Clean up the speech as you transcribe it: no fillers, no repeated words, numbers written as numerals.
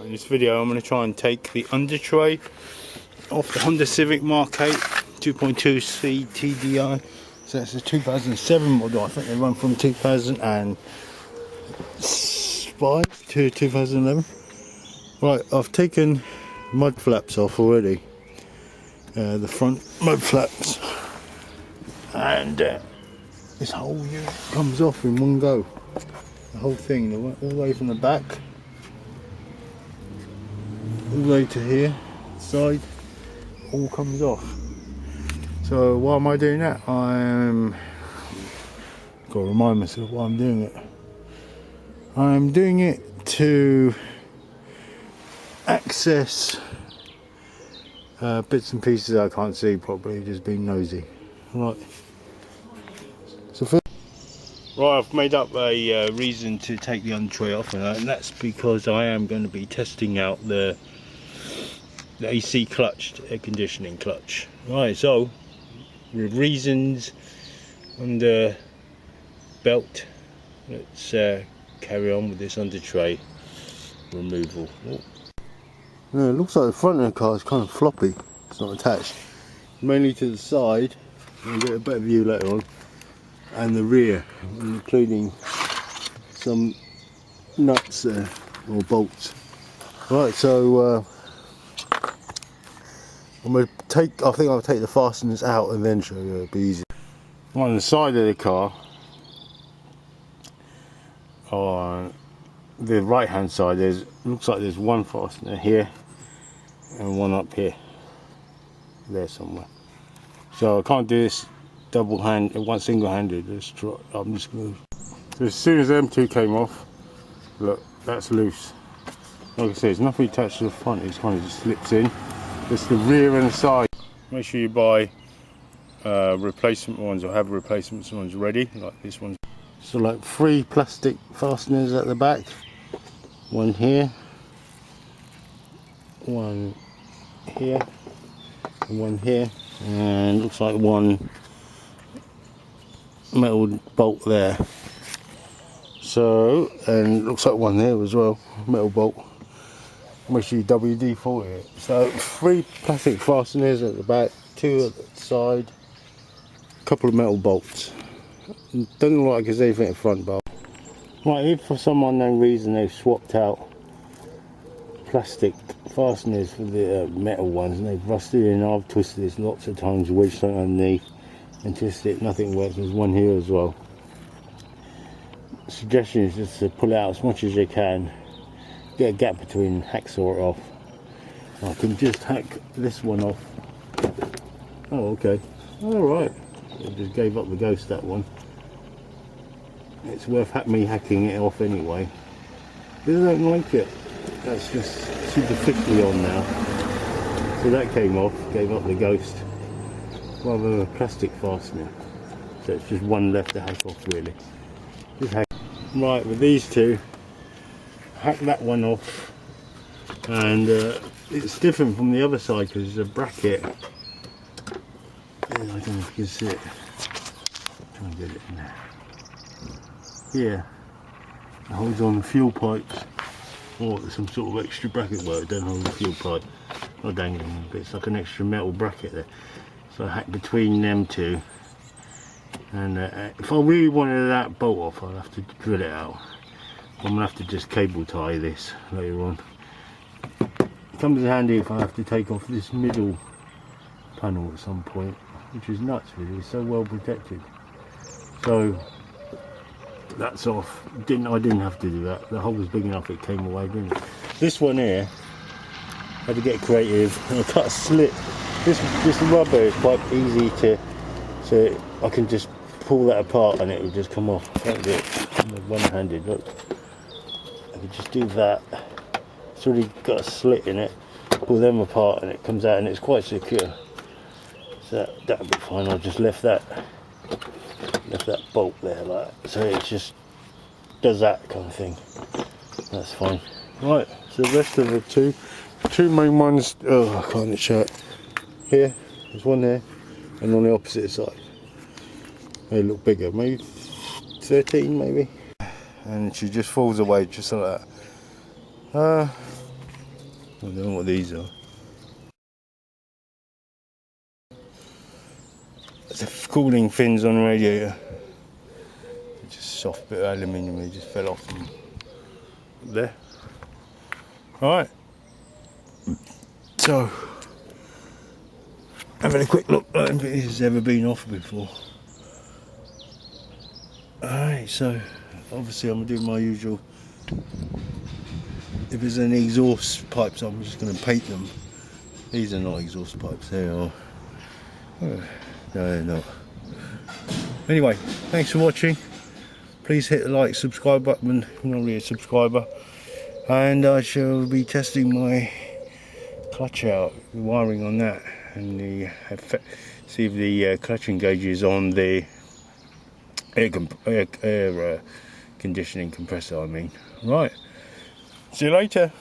In this video I'm going to try and take the UnderTray off the Honda Civic Mark 8 2.2C TDI. So that's a 2007 model. I think they run from 2005 to 2011. Right, I've taken mud flaps off already, the front mud flaps, and this whole unit comes off in one go. The whole thing, all the way from the back all the way to here, side, all comes off. So why am I doing that? Got to remind myself why I'm doing it. I'm doing it to access bits and pieces I can't see properly, just being nosy. Right. So right, I've made up a reason to take the UnderTray off, and that's because I am going to be testing out the AC clutch, air conditioning clutch. Right, so with reasons under belt, let's carry on with this UnderTray removal. Oh. Yeah, it looks like the front of the car is kind of floppy. It's not attached, mainly to the side. We'll get a better view later on, and the rear, including some nuts there, or bolts. Right, so I think I'll take the fasteners out and then show you. It'll be easy. On the side of the car, on the right hand side, looks like there's one fastener here and one up here, there somewhere. So I can't do this single-handed. I'm just going to. So as soon as M2 came off, look, that's loose. Like I said, there's nothing attached to the front. It kind of just slips in. Just the rear and the side. Make sure you buy replacement ones, or have replacement ones ready, like this one. So like 3 plastic fasteners at the back. One here, one here, and one here, and looks like one metal bolt there. So, and looks like one there as well, metal bolt. Make sure you WD-40 it. So 3 plastic fasteners at the back, 2 at the side, a couple of metal bolts. Doesn't look like there's anything at the front bar. Right, if for some unknown reason they've swapped out plastic fasteners for the metal ones, and they've rusted in, I've twisted this lots of times, wedged something underneath and twisted it, nothing works. There's one here as well. The suggestion is just to pull it out as much as you can, get a gap between, hacksaw it off. I can just hack this one off. Oh, okay. Alright. I just gave up the ghost, that one. It's worth me hacking it off anyway. They don't like it. That's just superficially on now. So that came off, gave up the ghost. Rather than a plastic fastener. So it's just one left to hack off, really. Just hack. Right, with these two, hack that one off, and it's different from the other side because there's a bracket. I don't know if you can see it. Try and get it in there. Here, it holds on the fuel pipes, or some sort of extra bracket. Well, it doesn't hold the fuel pipe. Oh dang it, but it's like an extra metal bracket there. So I hack between them two, and if I really wanted that bolt off, I'll have to drill it out. I'm gonna have to just cable tie this later on. It comes in handy if I have to take off this middle panel at some point, which is nuts really, it's so well protected. So that's off. I didn't have to do that. The hole was big enough, it came away, didn't it? This one here, I had to get creative and I cut a slit. This rubber is quite easy to, so I can just pull that apart and it will just come off. That's it. One-handed, look. I can just do that. It's already got a slit in it. Pull them apart and it comes out, and it's quite secure. So that'll be fine. I just left that bolt there, like so. It just does that kind of thing. That's fine. Right. So the rest of the two main ones. Oh, I can't show it. Here, there's one there, and on the opposite side. They look bigger, maybe 13, maybe. And she just falls away just like that. I don't know what these are. The cooling fins on the radiator. Just soft bit of aluminium, it just fell off from there. Alright, so having a quick look, I don't think this has ever been off before. Alright, so obviously I'm going to do my usual. If there's any exhaust pipes, I'm just going to paint them. These are not exhaust pipes, they are. Oh, no, they're not. Anyway, thanks for watching. Please hit the like, subscribe button if you're not really a subscriber. And I shall be testing my clutch out, the wiring on that, and see if the clutch engages on the air conditioning compressor, I mean. Right, see you later.